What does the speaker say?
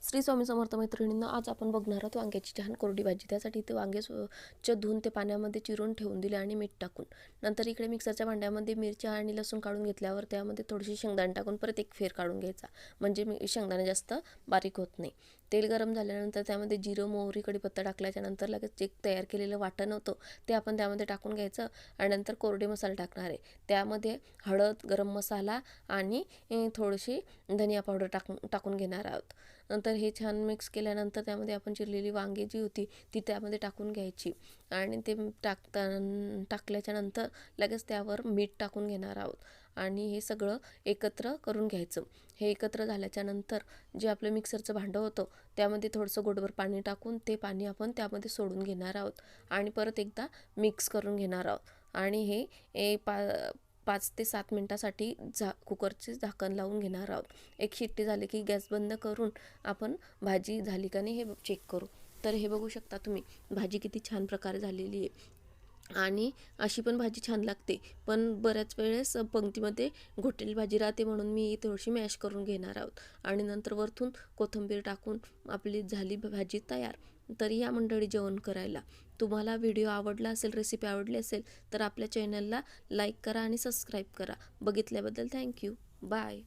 श्री स्वामी समर्थ मैत्रिणींना, आज आपण बघणार आहोत वांग्याची छान कोरडी भाजी। त्यासाठी इथे वांगे स्वच्छ धुवून ते पाण्यामध्ये चिरून ठेवून दिले आणि मीठ टाकून नंतर इकडे मिक्सरच्या भांड्यामध्ये मिरच्या आणि लसूण काढून घेतल्यावर त्यामध्ये थोडीशी शेंगदाणे टाकून परत एक फेर काढून घ्यायचा, म्हणजे शेंगदाणे जास्त बारीक होत नाही। तेल गरम झाल्यानंतर त्यामध्ये जिरं, मोहरी, कढीपत्ता टाकल्याच्या नंतर लगेच जे तयार केलेलं वाटण होतं ते आपण त्यामध्ये टाकून घ्यायचं आणि नंतर कोरडे मसाले टाकणार आहे। त्यामध्ये हळद, गरम मसाला आणि थोडीशी धनिया पावडर टाकून घेणार आहोत। नंतर हे छान मिक्स केल्यानंतर त्यामध्ये आपण चिरलेली वांगी जी होती ती त्यामध्ये टाकून घ्यायची आणि ते टाकल्याच्या नंतर लगेच त्यावर मीठ टाकून घेणार आहोत आणि हे सगळं एकत्र करून घ्यायचं। हे एकत्र झाल्याच्या नंतर जे आपलं मिक्सरचं भांडं होतं त्यामध्ये थोडंसं घोटभर पाणी टाकून ते पाणी आपण त्यामध्ये सोडून घेणार आहोत आणि परत एकदा मिक्स करून घेणार आहोत आणि हे 5 ते 7 मिनिटासाठी कुकरचे झाकण लावून घेणार आहोत। एक शिट्टी झाली की गॅस बंद करून आपण भाजी झाली का नाही हे चेक करू। तर हे बघू शकता तुम्ही, भाजी किती छान प्रकारे झालेली आहे आणि अशी पण भाजी छान लागते, पण बऱ्याच वेळेस पंक्तीमध्ये घोटेली भाजी राहते म्हणून मी थोडीशी मॅश करून घेणार आहोत आणि नंतर वरतून कोथिंबीर टाकून आपली झाली भाजी तयार। तर या मंडळी जेवण करायला। तुम्हाला व्हिडिओ आवडला असेल, रेसिपी आवडली असेल तर आपल्या चॅनलला लाईक करा आणि सबस्क्राईब करा। बघितल्याबद्दल थँक्यू, बाय।